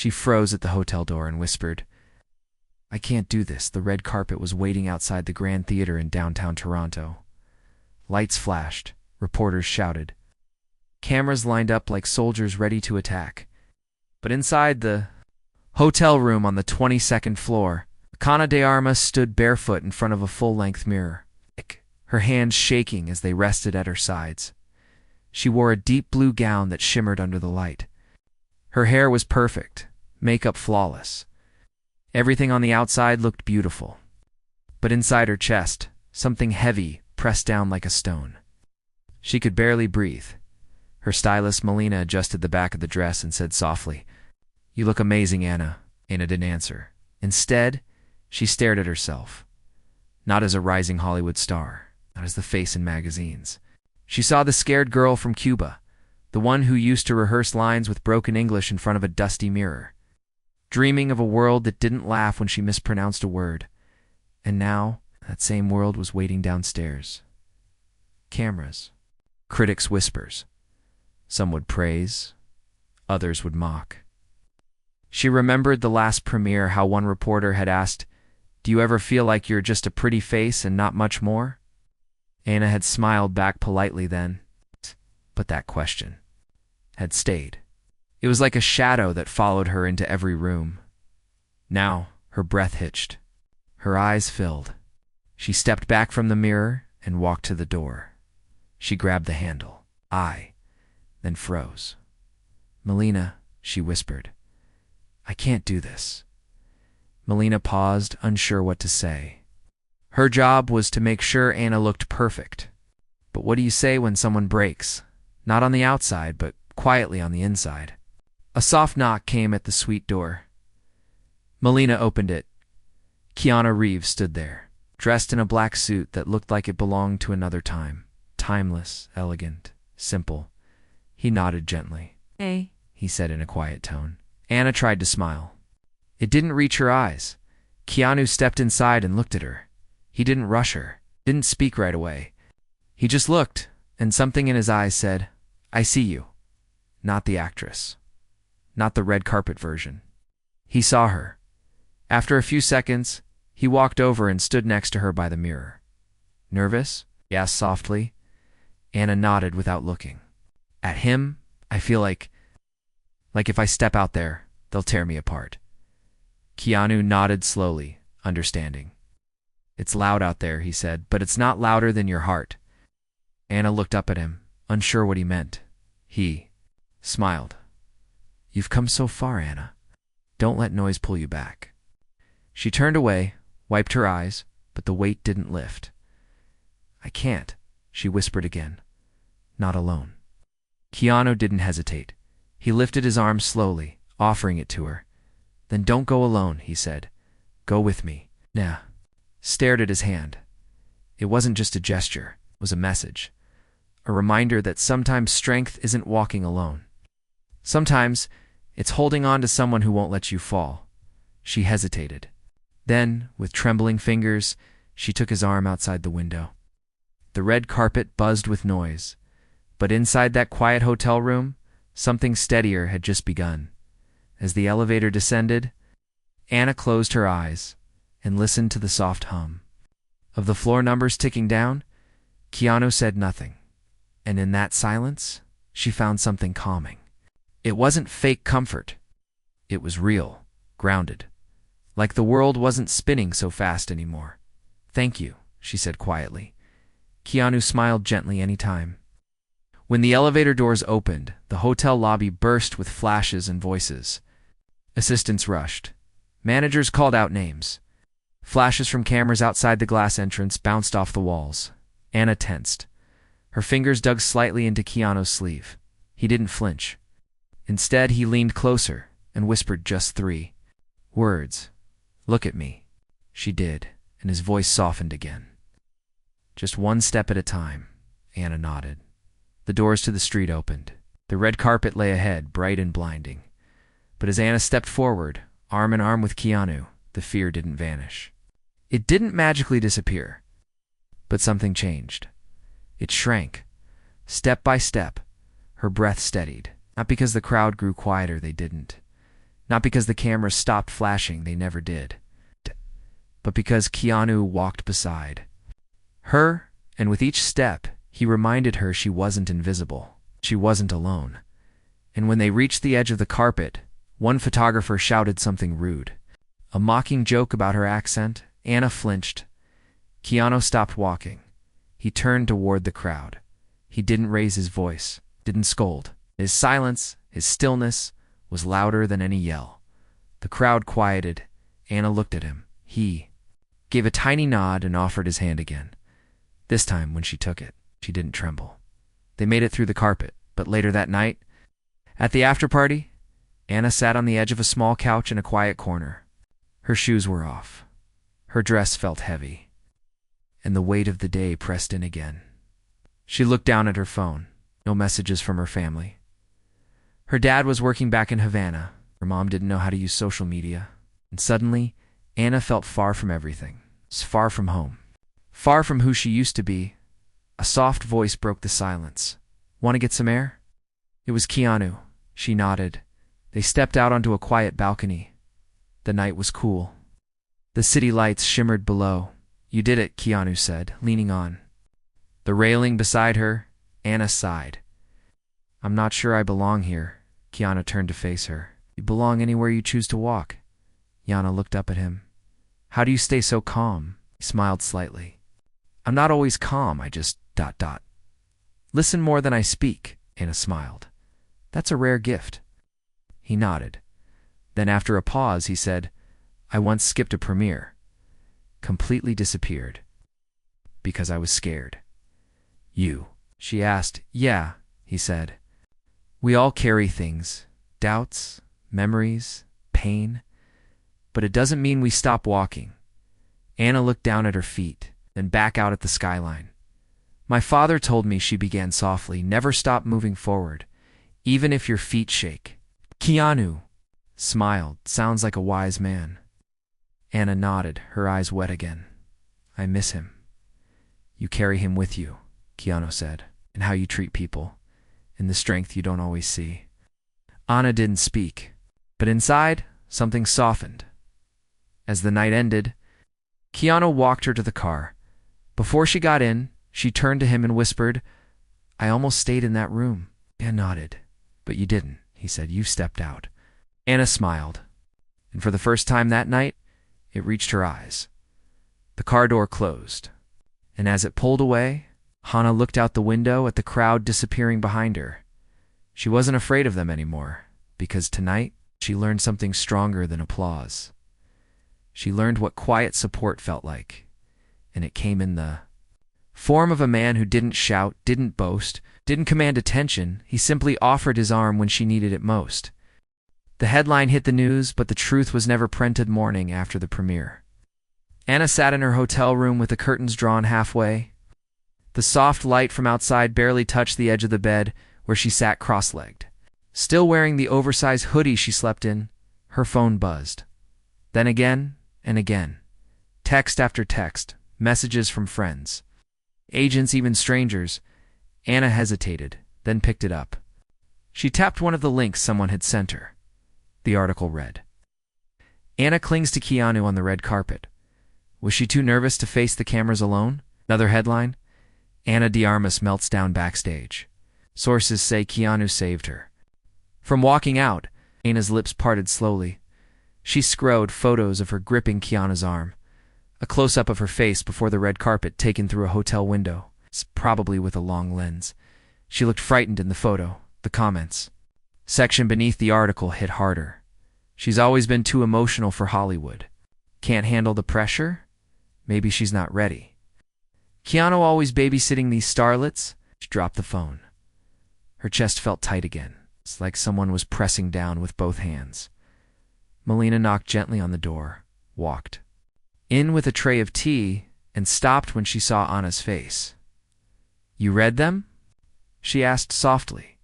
She froze at the hotel door and whispered, "I can't do this." The red carpet was waiting outside the Grand Theater in downtown Toronto. Lights flashed. Reporters shouted. Cameras lined up like soldiers ready to attack. But inside the hotel room on the 22nd floor, Ana de Armas stood barefoot in front of a full-length mirror, her hands shaking as they rested at her sides. She wore a deep blue gown that shimmered under the light. Her hair was perfect, makeup flawless. Everything on the outside looked beautiful. But inside her chest, something heavy pressed down like a stone. She could barely breathe. Her stylist Melina adjusted the back of the dress and said softly, "You look amazing, Anna." Anna didn't answer. Instead, she stared at herself. Not as a rising Hollywood star, not as the face in magazines. She saw the scared girl from Cuba, the one who used to rehearse lines with broken English in front of a dusty mirror, dreaming of a world that didn't laugh when she mispronounced a word. And now, that same world was waiting downstairs. Cameras. Critics' whispers. Some would praise, others would mock. She remembered the last premiere, how one reporter had asked, "Do you ever feel like you're just a pretty face and not much more?" Anna had smiled back politely then, but that question had stayed. It was like a shadow that followed her into every room. Now, her breath hitched. Her eyes filled. She stepped back from the mirror and walked to the door. She grabbed the handle. Then froze. "Melina," she whispered, "I can't do this." Melina paused, unsure what to say. Her job was to make sure Anna looked perfect. But what do you say when someone breaks? Not on the outside, but quietly on the inside. A soft knock came at the suite door. Melina opened it. Keanu Reeves stood there, dressed in a black suit that looked like it belonged to another time. Timeless, elegant, simple. He nodded gently. "Hey," he said in a quiet tone. Anna tried to smile. It didn't reach her eyes. Keanu stepped inside and looked at her. He didn't rush her, didn't speak right away. He just looked, and something in his eyes said, "I see you." Not the actress. Not the red carpet version. He saw her. After a few seconds, he walked over and stood next to her by the mirror. "Nervous?" he asked softly. Anna nodded without looking. At him, I feel like if I step out there, they'll tear me apart. Keanu nodded slowly, understanding. "It's loud out there," he said, "but it's not louder than your heart." Anna looked up at him, unsure what he meant. He smiled. "You've come so far, Anna. Don't let noise pull you back." She turned away, wiped her eyes, but the weight didn't lift. "I can't," she whispered again. "Not alone." Keanu didn't hesitate. He lifted his arm slowly, offering it to her. "Then don't go alone," he said. "Go with me." Nah. Stared at his hand. It wasn't just a gesture, it was a message. A reminder that sometimes strength isn't walking alone. Sometimes it's holding on to someone who won't let you fall. She hesitated. Then, with trembling fingers, she took his arm outside the window. The red carpet buzzed with noise. But inside that quiet hotel room, something steadier had just begun. As the elevator descended, Anna closed her eyes and listened to the soft hum. Of the floor numbers ticking down, Keanu said nothing. And in that silence, she found something calming. It wasn't fake comfort. It was real, grounded. Like the world wasn't spinning so fast anymore. "Thank you," she said quietly. Keanu smiled gently any time. When the elevator doors opened, the hotel lobby burst with flashes and voices. Assistants rushed. Managers called out names. Flashes from cameras outside the glass entrance bounced off the walls. Anna tensed. Her fingers dug slightly into Keanu's sleeve. He didn't flinch. Instead, he leaned closer and whispered just 3 words. "Look at me." She did, and his voice softened again. "Just one step at a time," Anna nodded. The doors to the street opened. The red carpet lay ahead, bright and blinding. But as Anna stepped forward, arm in arm with Keanu, the fear didn't vanish. It didn't magically disappear. But something changed. It shrank. Step by step, her breath steadied. Not because the crowd grew quieter, they didn't. Not because the cameras stopped flashing, they never did, but because Keanu walked beside her, and with each step, he reminded her she wasn't invisible. She wasn't alone. And when they reached the edge of the carpet, one photographer shouted something rude. A mocking joke about her accent. Anna flinched. Keanu stopped walking. He turned toward the crowd. He didn't raise his voice, didn't scold. His silence, his stillness, was louder than any yell. The crowd quieted. Anna looked at him. He gave a tiny nod and offered his hand again. This time, when she took it, she didn't tremble. They made it through the carpet, but later that night, at the after-party, Anna sat on the edge of a small couch in a quiet corner. Her shoes were off. Her dress felt heavy, and the weight of the day pressed in again. She looked down at her phone. No messages from her family. Her dad was working back in Havana. Her mom didn't know how to use social media. And suddenly, Anna felt far from everything. Far from home. Far from who she used to be. A soft voice broke the silence. Want to get some air? It was Keanu. She nodded. They stepped out onto a quiet balcony. The night was cool. The city lights shimmered below. You did it, Keanu said, leaning on. The railing beside her, Anna sighed. I'm not sure I belong here. Keanu turned to face her. You belong anywhere you choose to walk. Yana looked up at him. How do you stay so calm? He smiled slightly. I'm not always calm, I just ... Listen more than I speak, Anna smiled. That's a rare gift. He nodded. Then after a pause, he said, I once skipped a premiere. Completely disappeared. Because I was scared. You? She asked. Yeah, he said. We all carry things. Doubts, memories, pain. But it doesn't mean we stop walking. Anna looked down at her feet, then back out at the skyline. My father told me, she began softly, never stop moving forward, even if your feet shake. Keanu smiled. Sounds like a wise man. Anna nodded, her eyes wet again. I miss him. You carry him with you, Keanu said, and how you treat people, and the strength you don't always see. Anna didn't speak, but inside, something softened. As the night ended, Keanu walked her to the car. Before she got in, she turned to him and whispered, I almost stayed in that room. Anna nodded. But you didn't, he said. You stepped out. Anna smiled, and for the first time that night, it reached her eyes. The car door closed, and as it pulled away, Hannah looked out the window at the crowd disappearing behind her. She wasn't afraid of them anymore, because tonight she learned something stronger than applause. She learned what quiet support felt like, and it came in the form of a man who didn't shout, didn't boast, didn't command attention. He simply offered his arm when she needed it most. The headline hit the news, but the truth was never printed. Morning after the premiere, Anna sat in her hotel room with the curtains drawn halfway. The soft light from outside barely touched the edge of the bed where she sat cross-legged. Still wearing the oversized hoodie she slept in, her phone buzzed. Then again and again. Text after text, messages from friends, agents, even strangers. Anna hesitated, then picked it up. She tapped one of the links someone had sent her. The article read, Anna clings to Keanu on the red carpet. Was she too nervous to face the cameras alone? Another headline, Ana de Armas melts down backstage. Sources say Keanu saved her. From walking out, Anna's lips parted slowly. She scrolled photos of her gripping Keanu's arm. A close-up of her face before the red carpet taken through a hotel window, probably with a long lens. She looked frightened in the photo. The comments section beneath the article hit harder. She's always been too emotional for Hollywood. Can't handle the pressure? Maybe she's not ready. Keanu always babysitting these starlets? She dropped the phone. Her chest felt tight again. It's like someone was pressing down with both hands. Melina knocked gently on the door, walked in with a tray of tea, and stopped when she saw Anna's face. You read them? She asked softly.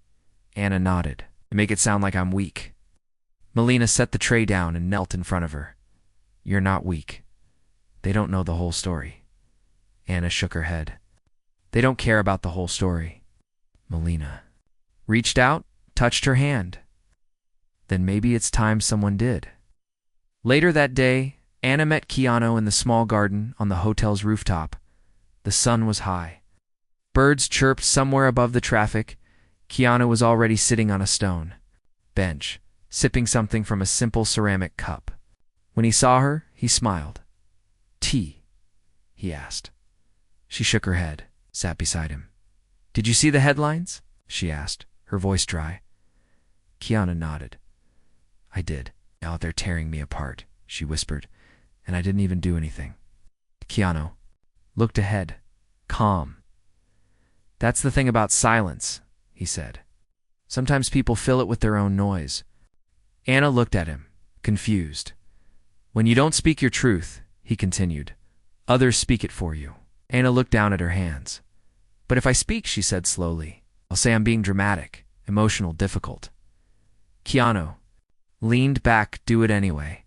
Anna nodded. Make it sound like I'm weak. Melina set the tray down and knelt in front of her. You're not weak. They don't know the whole story. Anna shook her head. They don't care about the whole story. Melina reached out, touched her hand. Then maybe it's time someone did. Later that day, Anna met Keanu in the small garden on the hotel's rooftop. The sun was high. Birds chirped somewhere above the traffic. Keanu was already sitting on a stone bench, sipping something from a simple ceramic cup. When he saw her, he smiled. "Tea?" he asked. She shook her head, sat beside him. "Did you see the headlines?" she asked, her voice dry. Keanu nodded. "I did. Out there tearing me apart," she whispered, "and I didn't even do anything." Keanu looked ahead, calm. "That's the thing about silence," he said. "Sometimes people fill it with their own noise." Anna looked at him, confused. "When you don't speak your truth," he continued, "others speak it for you." Anna looked down at her hands. "But if I speak," she said slowly, "I'll say I'm being dramatic, emotional, difficult." Keanu leaned back. "Do it anyway."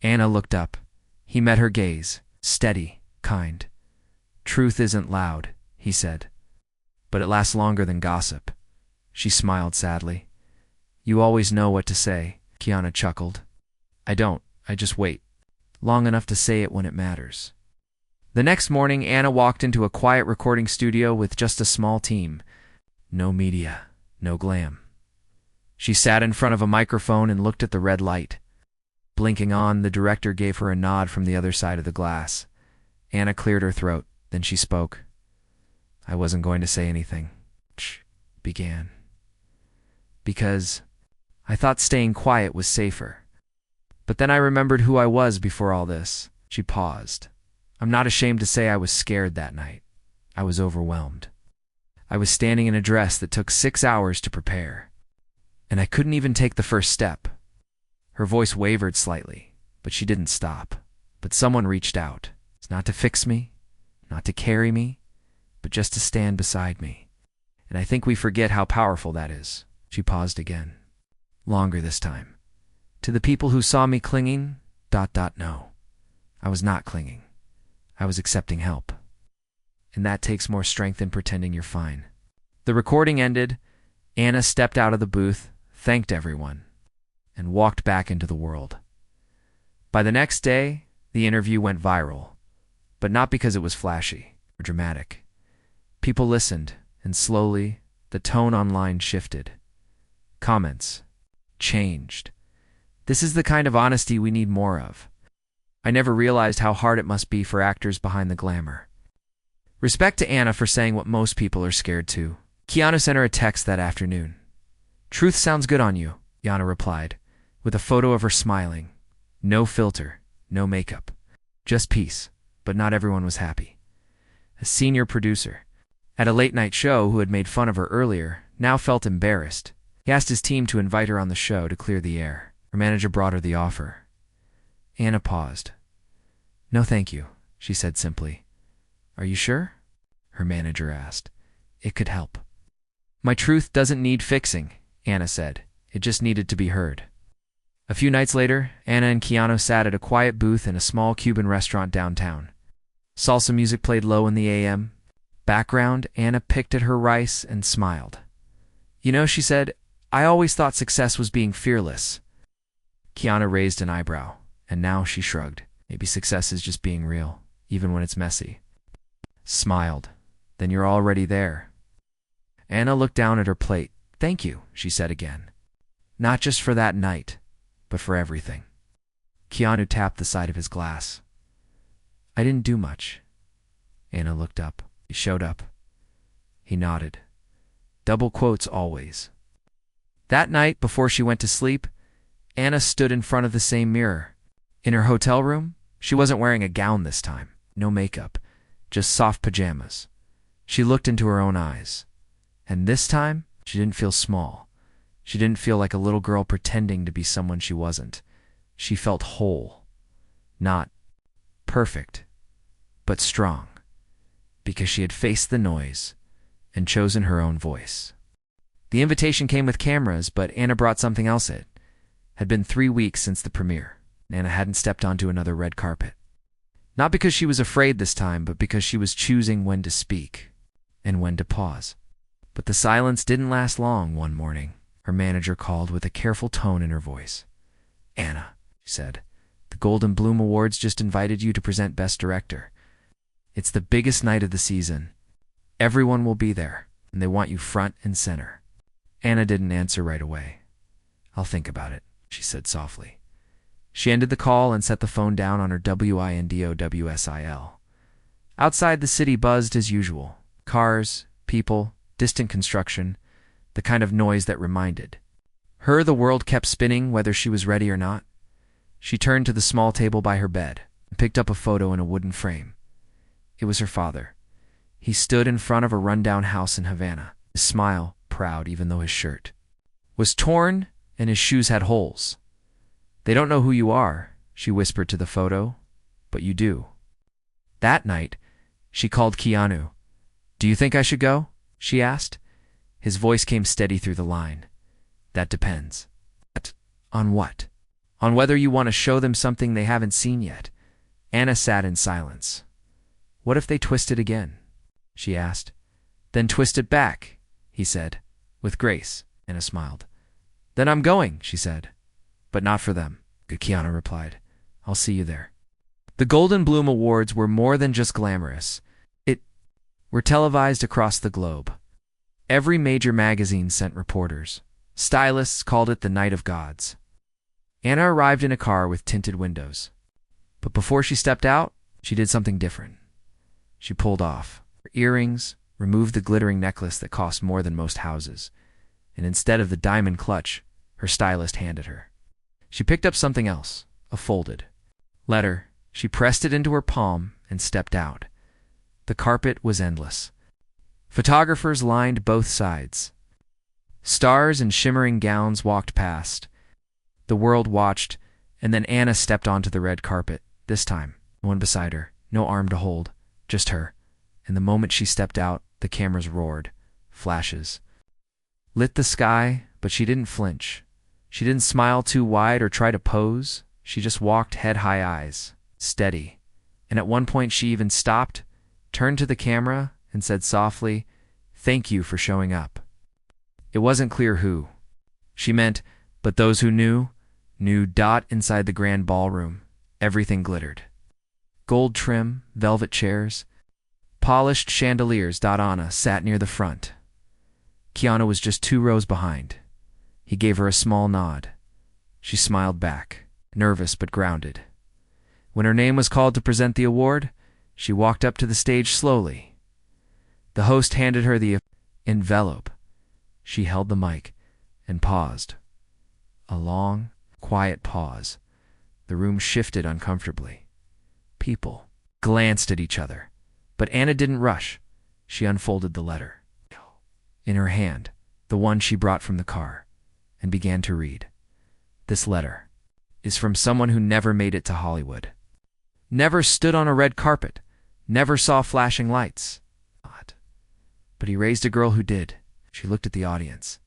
Anna looked up. He met her gaze, steady, kind. "Truth isn't loud," he said, "but it lasts longer than gossip." She smiled sadly. "You always know what to say," Keanu chuckled. "I don't. I just wait. Long enough to say it when it matters." The next morning, Anna walked into a quiet recording studio with just a small team. No media, no glam. She sat in front of a microphone and looked at the red light. Blinking on, the director gave her a nod from the other side of the glass. Anna cleared her throat. Then she spoke. "I wasn't going to say anything," she began, "because I thought staying quiet was safer. But then I remembered who I was before all this." She paused. "I'm not ashamed to say I was scared that night. I was overwhelmed. I was standing in a dress that took 6 hours to prepare. And I couldn't even take the first step." Her voice wavered slightly, but she didn't stop. "But someone reached out. It's not to fix me, not to carry me, but just to stand beside me. And I think we forget how powerful that is." She paused again. "Longer this time. To the people who saw me clinging, no. I was not clinging. I was accepting help. And that takes more strength than pretending you're fine." The recording ended. Anna stepped out of the booth, thanked everyone, and walked back into the world. By the next day, the interview went viral, but not because it was flashy or dramatic. People listened, and slowly, the tone online shifted. Comments changed. "This is the kind of honesty we need more of. I never realized how hard it must be for actors behind the glamour." Respect to Anna for saying what most people are scared to. Keanu sent her a text that afternoon. "Truth sounds good on you," Anna replied, with a photo of her smiling. No filter, no makeup. Just peace, but not everyone was happy. A senior producer at a late-night show who had made fun of her earlier now felt embarrassed. He asked his team to invite her on the show to clear the air. Her manager brought her the offer. Anna paused. "No, thank you," she said simply. "Are you sure?" her manager asked. "It could help." "My truth doesn't need fixing," Anna said. "It just needed to be heard." A few nights later, Anna and Keanu sat at a quiet booth in a small Cuban restaurant downtown. Salsa music played low in the AM. Background, Anna picked at her rice and smiled. "You know," she said, "I always thought success was being fearless." Keanu raised an eyebrow, and now she shrugged. "Maybe success is just being real, even when it's messy." Smiled. "Then you're already there." Anna looked down at her plate. "Thank you," she said again. "Not just for that night, but for everything." Keanu tapped the side of his glass. "I didn't do much." Anna looked up. "He showed up." He nodded. Double quotes always. That night, before she went to sleep, Anna stood in front of the same mirror. In her hotel room, she wasn't wearing a gown this time. No makeup, just soft pajamas. She looked into her own eyes. And this time, she didn't feel small. She didn't feel like a little girl pretending to be someone she wasn't. She felt whole. Not perfect, but strong. Because she had faced the noise and chosen her own voice. The invitation came with cameras, but Anna brought something else. It had been 3 weeks since the premiere. Anna hadn't stepped onto another red carpet. Not because she was afraid this time, but because she was choosing when to speak and when to pause. But the silence didn't last long one morning. her manager called with a careful tone in her voice. Anna, she said, the Golden Bloom Awards just invited you to present Best Director. It's the biggest night of the season. Everyone will be there, and they want you front and center. Anna didn't answer right away. I'll think about it, she said softly. She ended the call and set the phone down on her WINDOWSIL. Outside, the city buzzed as usual. Cars, people, distant construction, the kind of noise that reminded her the world kept spinning whether she was ready or not. She turned to the small table by her bed and picked up a photo in a wooden frame. It was her father. He stood in front of a rundown house in Havana, his smile proud even though his shirt was torn and his shoes had holes. They don't know who you are, she whispered to the photo, but you do. That night, she called Keanu. Do you think I should go? She asked. His voice came steady through the line. That depends. On what? On whether you want to show them something they haven't seen yet. Anna sat in silence. What if they twist it again? She asked. Then twist it back, he said, with grace. Anna smiled. Then I'm going, she said. But not for them, Keanu replied. I'll see you there. The Golden Bloom Awards were more than just glamorous. Were televised across the globe. Every major magazine sent reporters. Stylists called it the Night of Gods. Anna arrived in a car with tinted windows. But before she stepped out, she did something different. She pulled off her earrings, removed the glittering necklace that cost more than most houses, and instead of the diamond clutch, her stylist handed her. She picked up something else, a folded letter. She pressed it into her palm and stepped out. The carpet was endless. Photographers lined both sides. Stars in shimmering gowns walked past. The world watched, and then Anna stepped onto the red carpet. This time, no one beside her, no arm to hold, just her. And the moment she stepped out, the cameras roared. Flashes lit the sky, but she didn't flinch. She didn't smile too wide or try to pose. She just walked head-high eyes, steady. And at one point she even stopped, turned to the camera, and said softly, "Thank you for showing up." It wasn't clear who she meant, but those who knew. Inside the grand ballroom, everything glittered. Gold trim, velvet chairs, polished chandeliers. Anna sat near the front. Keanu was just 2 rows behind. He gave her a small nod. She smiled back, nervous but grounded. When her name was called to present the award, she walked up to the stage slowly. The host handed her the envelope. She held the mic and paused. A long, quiet pause. The room shifted uncomfortably. People glanced at each other, but Anna didn't rush. She unfolded the letter in her hand, the one she brought from the car, and began to read. This letter is from someone who never made it to Hollywood. Never stood on a red carpet. Never saw flashing lights. But he raised a girl who did. She looked at the audience.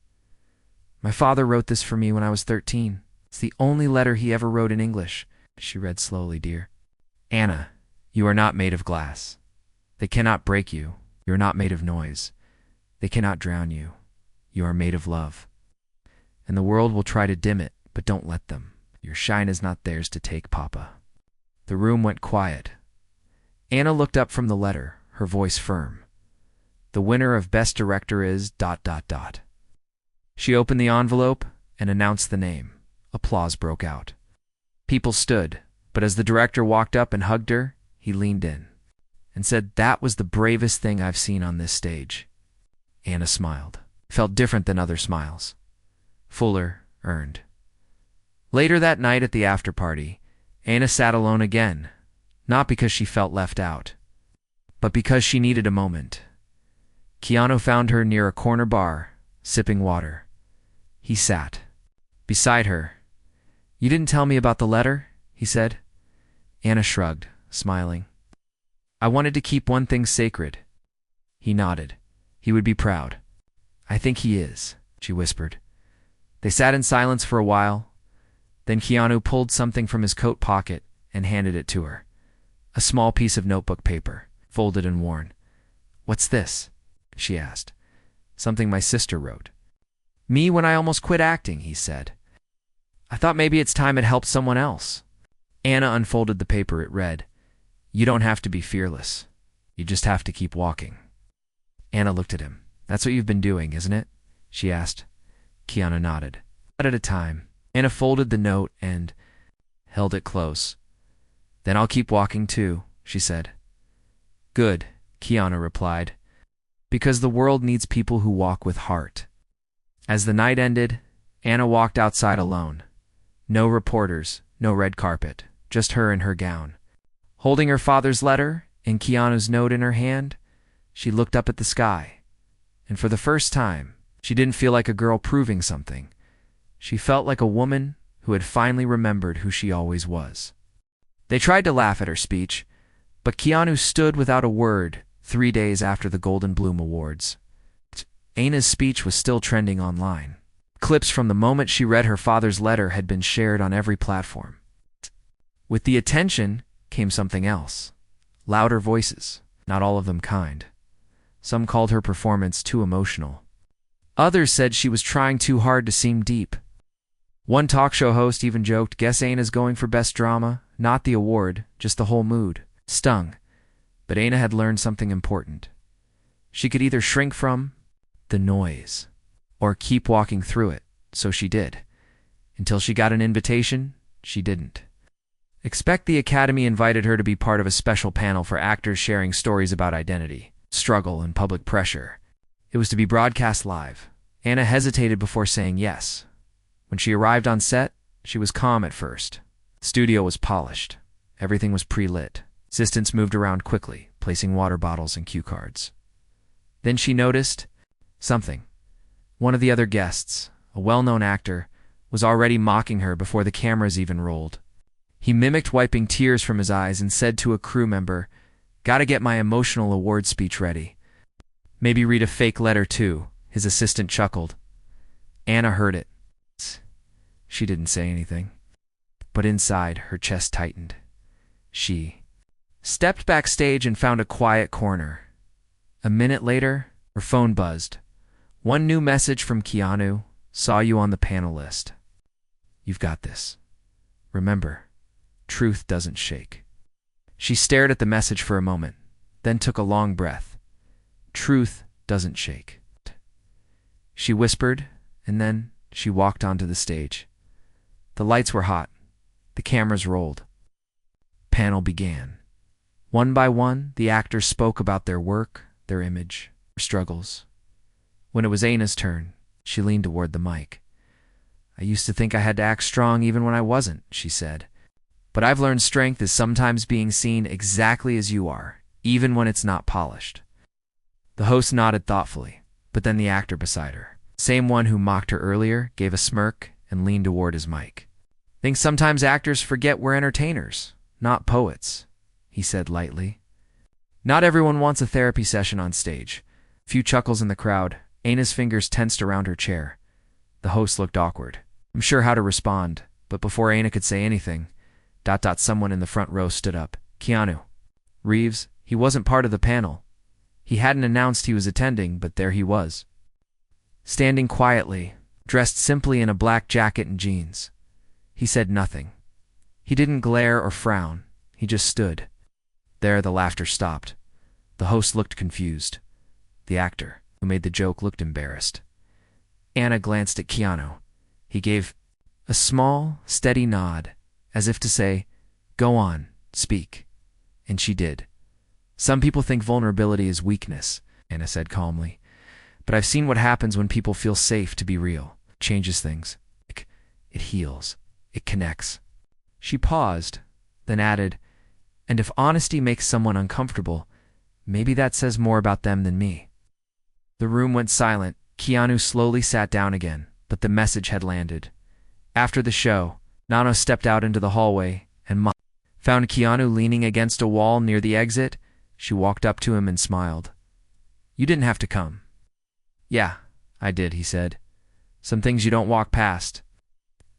My father wrote this for me when I was 13. It's the only letter he ever wrote in English. She read slowly, dear. Anna, you are not made of glass. They cannot break you. You are not made of noise. They cannot drown you. You are made of love. And the world will try to dim it, but don't let them. Your shine is not theirs to take, Papa. The room went quiet. Anna looked up from the letter, her voice firm. The winner of Best Director is ... She opened the envelope and announced the name. Applause broke out. People stood, but as the director walked up and hugged her, he leaned in and said, "That was the bravest thing I've seen on this stage." Anna smiled. Felt different than other smiles. Fuller, earned. Later that night at the after-party, Anna sat alone again, not because she felt left out, but because she needed a moment. Keanu found her near a corner bar, sipping water. He sat beside her. "You didn't tell me about the letter?" he said. Anna shrugged, smiling. "I wanted to keep one thing sacred." He nodded. He would be proud. "I think he is," she whispered. They sat in silence for a while. Then Keanu pulled something from his coat pocket and handed it to her. A small piece of notebook paper, folded and worn. "What's this?" she asked. "Something my sister wrote." Me when I almost quit acting, he said. I thought maybe it's time it helped someone else. Anna unfolded the paper. It read, "You don't have to be fearless. You just have to keep walking." Anna looked at him. "That's what you've been doing, isn't it?" she asked. Keanu nodded. "One at a time." Anna folded the note and held it close. "Then I'll keep walking too," she said. "Good," Keanu replied, "because the world needs people who walk with heart." As the night ended, Anna walked outside alone. No reporters, no red carpet, just her in her gown. Holding her father's letter and Keanu's note in her hand, she looked up at the sky. And for the first time, she didn't feel like a girl proving something. She felt like a woman who had finally remembered who she always was. They tried to laugh at her speech, but Keanu stood without a word 3 days after the Golden Bloom Awards. Anna's speech was still trending online. Clips from the moment she read her father's letter had been shared on every platform. With the attention came something else. Louder voices, not all of them kind. Some called her performance too emotional. Others said she was trying too hard to seem deep. One talk show host even joked, "Guess Anna's going for best drama, not the award, just the whole mood." Stung. But Anna had learned something important. She could either shrink from the noise or keep walking through it, so she did. Until she got an invitation, she didn't. Expect the Academy invited her to be part of a special panel for actors sharing stories about identity, struggle, and public pressure. It was to be broadcast live. Anna hesitated before saying yes. When she arrived on set, she was calm at first. The studio was polished. Everything was pre-lit. Assistants moved around quickly, placing water bottles and cue cards. Then she noticed something. One of the other guests, a well-known actor, was already mocking her before the cameras even rolled. He mimicked wiping tears from his eyes and said to a crew member, "Gotta get my emotional award speech ready. Maybe read a fake letter too." His assistant chuckled. Anna heard it. She didn't say anything. But inside, her chest tightened. She stepped backstage and found a quiet corner. A minute later, her phone buzzed. One new message from Keanu: "Saw you on the panel list. You've got this. Remember, truth doesn't shake." She stared at the message for a moment, then took a long breath. Truth doesn't shake. She whispered, and then she walked onto the stage. The lights were hot. The cameras rolled. Panel began. One by one, the actors spoke about their work, their image, their struggles. When it was Anna's turn, she leaned toward the mic. "I used to think I had to act strong even when I wasn't," she said. "But I've learned strength is sometimes being seen exactly as you are, even when it's not polished." The host nodded thoughtfully, but then the actor beside her, same one who mocked her earlier, gave a smirk and leaned toward his mic. "Think sometimes actors forget we're entertainers, not poets," he said lightly. Not everyone wants a therapy session on stage. A few chuckles in the crowd. Anna's fingers tensed around her chair. The host looked awkward. Unsure how to respond, but before Anna could say anything, someone in the front row stood up. "Keanu. Reeves, he wasn't part of the panel. He hadn't announced he was attending, but there he was. Standing quietly, dressed simply in a black jacket and jeans. He said nothing. He didn't glare or frown. He just stood." There the laughter stopped. The host looked confused. The actor, who made the joke, looked embarrassed. Anna glanced at Keanu. He gave a small, steady nod, as if to say, "Go on, speak." And she did. "Some people think vulnerability is weakness," Anna said calmly. "But I've seen what happens when people feel safe to be real. It changes things. It heals. It connects." She paused, then added, "And if honesty makes someone uncomfortable, maybe that says more about them than me." The room went silent. Keanu slowly sat down again, but the message had landed. After the show, Nano stepped out into the hallway and found Keanu leaning against a wall near the exit. She walked up to him and smiled. "You didn't have to come." "Yeah, I did," he said. "Some things you don't walk past."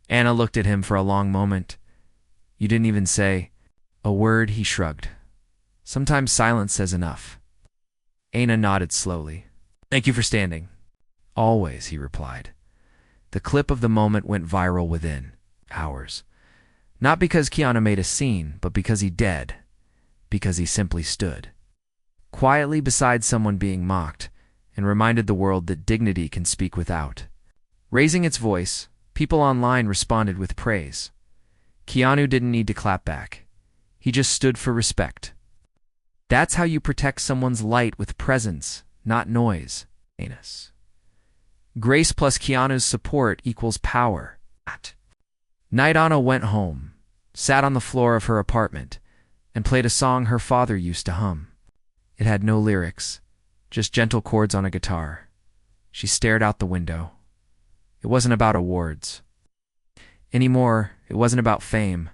Anna looked at him for a long moment. "You didn't even say a word," he shrugged. "Sometimes silence says enough." Anna nodded slowly. "Thank you for standing." "Always," he replied. The clip of the moment went viral within hours. Not because Keanu made a scene, but because he did. Because he simply stood quietly beside someone being mocked and reminded the world that dignity can speak without. Raising its voice, people online responded with praise. Keanu didn't need to clap back. He just stood for respect. That's how you protect someone's light with presence, not noise. Anus. Grace plus Keanu's support equals power. Night Anna went home, sat on the floor of her apartment, and played a song her father used to hum. It had no lyrics, just gentle chords on a guitar. She stared out the window. It wasn't about awards. Anymore, it wasn't about fame.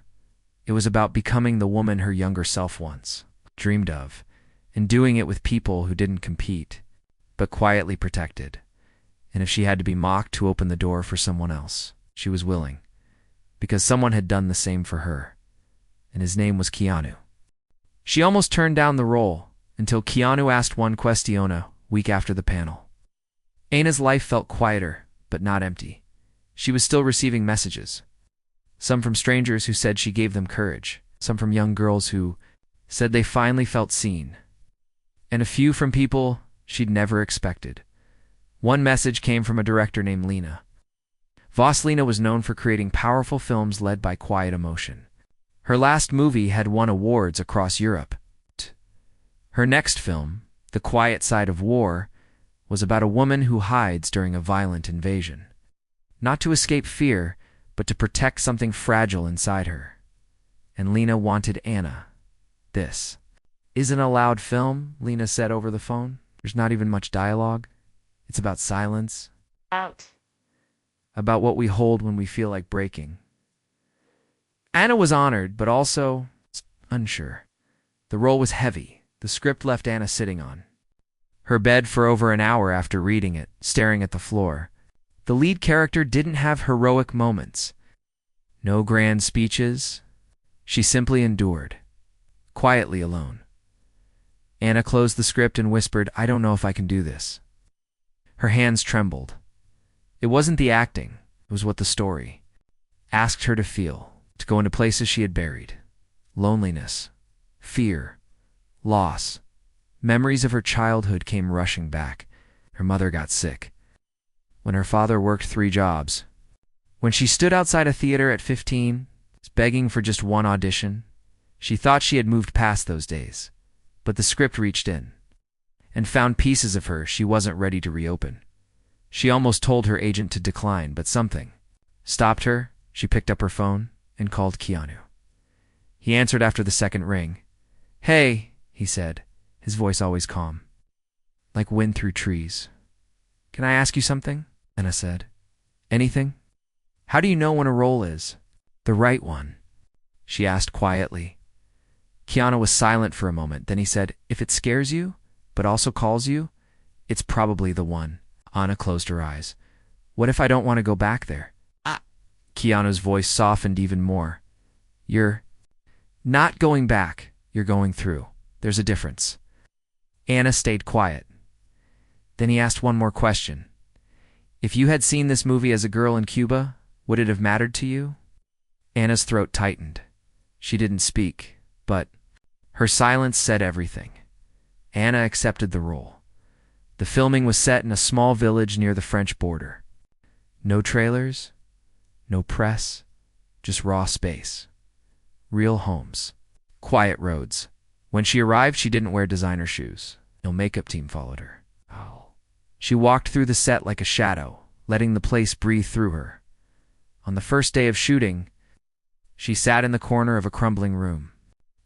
It was about becoming the woman her younger self once dreamed of, and doing it with people who didn't compete, but quietly protected. And if she had to be mocked to open the door for someone else, she was willing, because someone had done the same for her, and his name was Keanu. She almost turned down the role, until Keanu asked one question a week after the panel. Anna's life felt quieter, but not empty. She was still receiving messages. Some from strangers who said she gave them courage, some from young girls who said they finally felt seen, and a few from people she'd never expected. One message came from a director named Lena. Lena was known for creating powerful films led by quiet emotion. Her last movie had won awards across Europe. Her next film, The Quiet Side of War, was about a woman who hides during a violent invasion. Not to escape fear, but to protect something fragile inside her. And Lena wanted Anna. This isn't a loud film, Lena said over the phone. There's not even much dialogue. It's about silence. About what we hold when we feel like breaking. Anna was honored, but also unsure. The role was heavy. The script left Anna sitting on her bed for over an hour after reading it, staring at the floor. The lead character didn't have heroic moments. No grand speeches. She simply endured, quietly alone. Anna closed the script and whispered, "I don't know if I can do this." Her hands trembled. It wasn't the acting, it was what the story asked her to feel, to go into places she had buried. Loneliness, fear, loss. Memories of her childhood came rushing back. Her mother got sick. When her father worked 3 jobs. When she stood outside a theater at 15, begging for just one audition, she thought she had moved past those days. But the script reached in and found pieces of her she wasn't ready to reopen. She almost told her agent to decline, but something stopped her. She picked up her phone and called Keanu. He answered after the second ring. "Hey," he said, his voice always calm, like wind through trees. "Can I ask you something?" Anna said. "Anything?" "How do you know when a role is the right one?" she asked quietly. Keanu was silent for a moment. Then he said, "If it scares you, but also calls you, it's probably the one." Anna closed her eyes. "What if I don't want to go back there?" Keanu's voice softened even more. "You're not going back. You're going through. There's a difference." Anna stayed quiet. Then he asked one more question. "If you had seen this movie as a girl in Cuba, would it have mattered to you?" Anna's throat tightened. She didn't speak, but her silence said everything. Anna accepted the role. The filming was set in a small village near the French border. No trailers, no press, just raw space. Real homes, quiet roads. When she arrived, she didn't wear designer shoes. No makeup team followed her. She walked through the set like a shadow, letting the place breathe through her. On the first day of shooting, she sat in the corner of a crumbling room.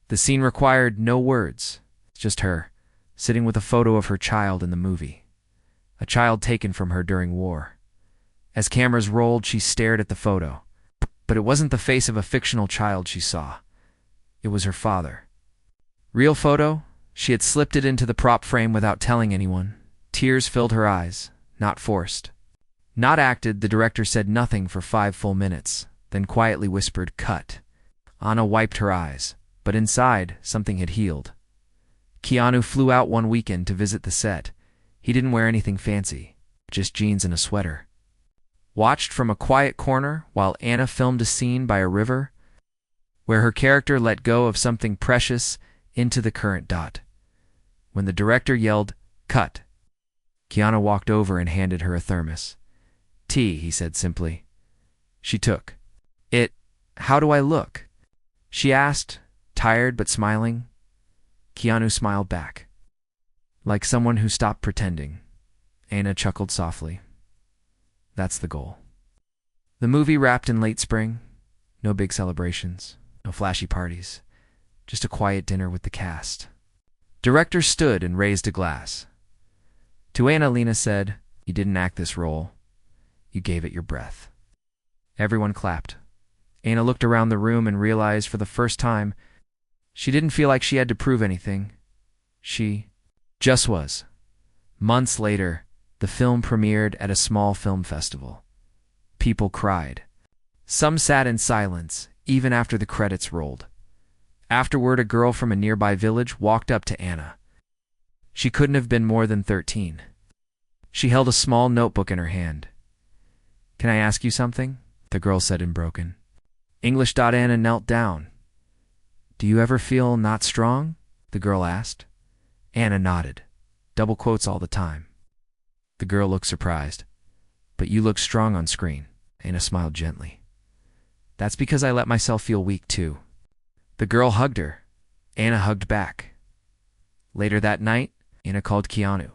The scene required no words, just her, sitting with a photo of her child in the movie, a child taken from her during war. As cameras rolled, she stared at the photo, but it wasn't the face of a fictional child she saw. It was her father. Real photo? She had slipped it into the prop frame without telling anyone. Tears filled her eyes, not forced. Not acted. The director said nothing for 5 full minutes, then quietly whispered, "Cut." Anna wiped her eyes, but inside, something had healed. Keanu flew out one weekend to visit the set. He didn't wear anything fancy, just jeans and a sweater. watched from a quiet corner while Anna filmed a scene by a river where her character let go of something precious into the current. When the director yelled, "Cut," Keanu walked over and handed her a thermos. "Tea," he said simply. She took it. "How do I look?" she asked, tired but smiling. Keanu smiled back. "Like someone who stopped pretending." Anna chuckled softly. "That's the goal." The movie wrapped in late spring. No big celebrations, no flashy parties, just a quiet dinner with the cast. Director stood and raised a glass. To Anna, Lena said, "You didn't act this role. You gave it your breath." Everyone clapped. Anna looked around the room and realized for the first time she didn't feel like she had to prove anything. She just was. Months later, the film premiered at a small film festival. People cried. Some sat in silence, even after the credits rolled. Afterward, a girl from a nearby village walked up to Anna. She couldn't have been more than 13. She held a small notebook in her hand. "Can I ask you something?" the girl said in broken English. Anna knelt down. "Do you ever feel not strong?" the girl asked. Anna nodded. Double quotes all the time. The girl looked surprised. "But you look strong on screen." Anna smiled gently. "That's because I let myself feel weak too." The girl hugged her. Anna hugged back. Later that night, Anna called Keanu.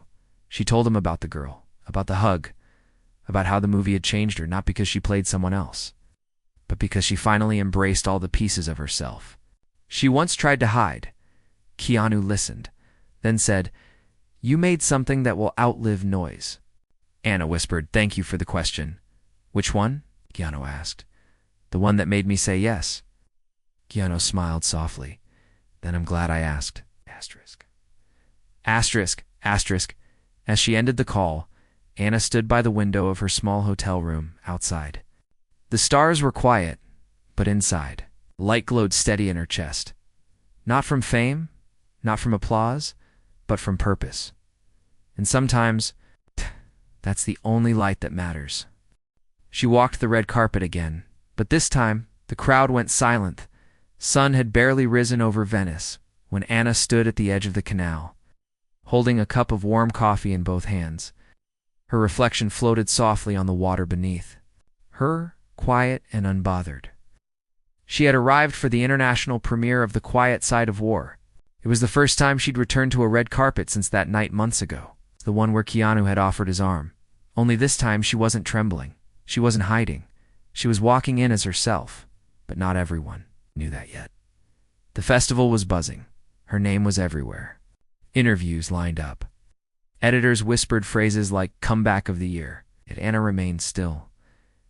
She told him about the girl, about the hug, about how the movie had changed her, not because she played someone else, but because she finally embraced all the pieces of herself she once tried to hide. Keanu listened, then said, "You made something that will outlive noise." Anna whispered, "Thank you for the question." "Which one?" Keanu asked. "The one that made me say yes." Keanu smiled softly. "Then I'm glad I asked." Asterisk. Asterisk. Asterisk. As she ended the call, Anna stood by the window of her small hotel room outside. The stars were quiet, but inside, light glowed steady in her chest. Not from fame, not from applause, but from purpose. And sometimes, that's the only light that matters. She walked the red carpet again, but this time, the crowd went silent. Sun had barely risen over Venice when Anna stood at the edge of the canal, holding a cup of warm coffee in both hands. Her reflection floated softly on the water beneath. Her, quiet and unbothered. She had arrived for the international premiere of The Quiet Side of War. It was the first time she'd returned to a red carpet since that night months ago, the one where Keanu had offered his arm. Only this time she wasn't trembling. She wasn't hiding. She was walking in as herself, but not everyone knew that yet. The festival was buzzing. Her name was everywhere. Interviews lined up. Editors whispered phrases like "comeback of the year," yet Anna remained still.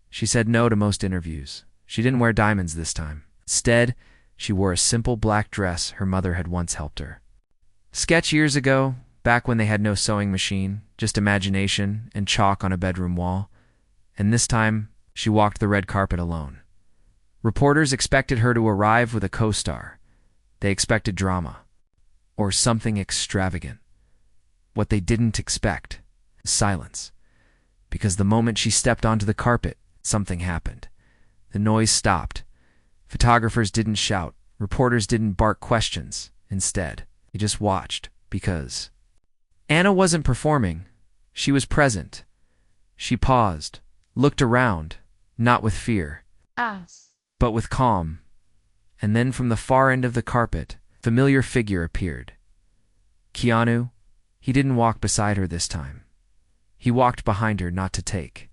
She said no to most interviews. She didn't wear diamonds this time. Instead, she wore a simple black dress her mother had once helped her sketch years ago, back when they had no sewing machine, just imagination and chalk on a bedroom wall. And this time, she walked the red carpet alone. Reporters expected her to arrive with a co-star. They expected drama, or something extravagant. What they didn't expect, silence. Because the moment she stepped onto the carpet, something happened. The noise stopped. Photographers didn't shout. Reporters didn't bark questions. Instead, they just watched, because Anna wasn't performing. She was present. She paused, looked around, not with fear, but with calm. And then from the far end of the carpet, a familiar figure appeared. Keanu. He didn't walk beside her this time. He walked behind her, not to take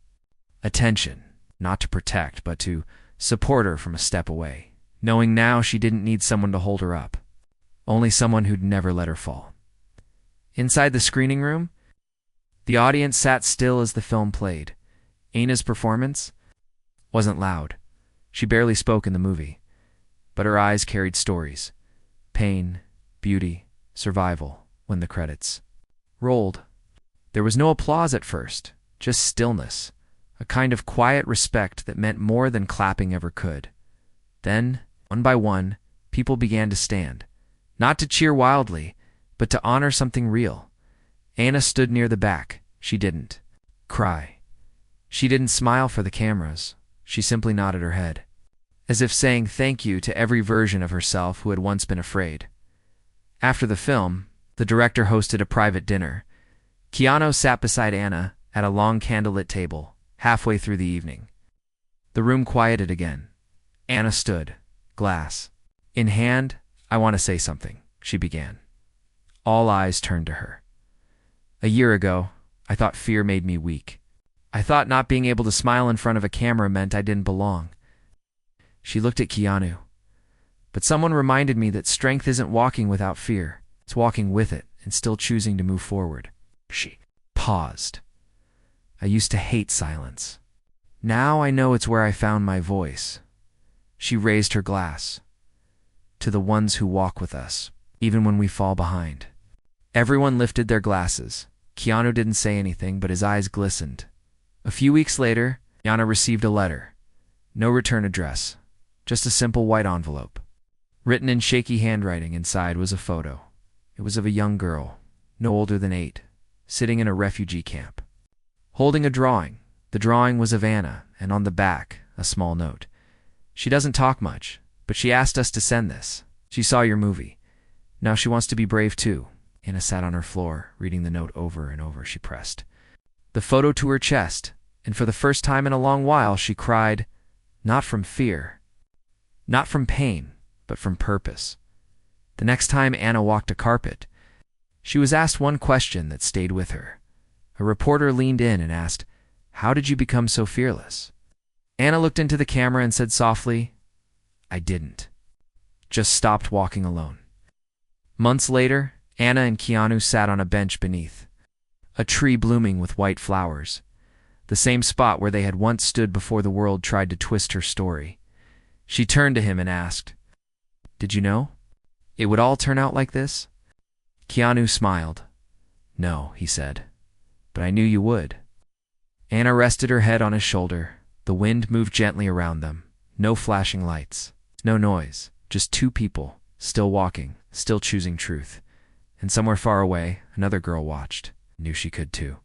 attention, not to protect, but to support her from a step away, knowing now she didn't need someone to hold her up, only someone who'd never let her fall. Inside the screening room, the audience sat still as the film played. Anna's performance wasn't loud. She barely spoke in the movie, but her eyes carried stories: pain, beauty, survival. When the credits rolled, there was no applause at first, just stillness, a kind of quiet respect that meant more than clapping ever could. Then, one by one, people began to stand, not to cheer wildly, but to honor something real. Anna stood near the back. She didn't cry. She didn't smile for the cameras. She simply nodded her head, as if saying thank you to every version of herself who had once been afraid. After the film, the director hosted a private dinner. Keanu sat beside Anna at a long candlelit table, halfway through the evening. The room quieted again. Anna stood, glass in hand. "I want to say something," she began. All eyes turned to her. "A year ago, I thought fear made me weak. I thought not being able to smile in front of a camera meant I didn't belong." She looked at Keanu. "But someone reminded me that strength isn't walking without fear. It's walking with it and still choosing to move forward." She paused. "I used to hate silence. Now I know it's where I found my voice." She raised her glass. "To the ones who walk with us, even when we fall behind." Everyone lifted their glasses. Keanu didn't say anything, but his eyes glistened. A few weeks later, Anna received a letter. No return address, just a simple white envelope. Written in shaky handwriting inside was a photo. It was of a young girl, no older than 8, sitting in a refugee camp, holding a drawing. The drawing was of Anna, and on the back, a small note. "She doesn't talk much, but she asked us to send this. She saw your movie. Now she wants to be brave too." Anna sat on her floor, reading the note over and over. She pressed the photo to her chest, and for the first time in a long while she cried, not from fear, not from pain, but from purpose. The next time Anna walked a carpet, she was asked one question that stayed with her. A reporter leaned in and asked, "How did you become so fearless?" Anna looked into the camera and said softly, "I didn't. Just stopped walking alone." Months later, Anna and Keanu sat on a bench beneath a tree blooming with white flowers, the same spot where they had once stood before the world tried to twist her story. She turned to him and asked, "Did you know it would all turn out like this?" Keanu smiled. "No," he said, "but I knew you would." Anna rested her head on his shoulder. The wind moved gently around them. No flashing lights, no noise, just two people, still walking, still choosing truth. And somewhere far away, another girl watched, knew she could too.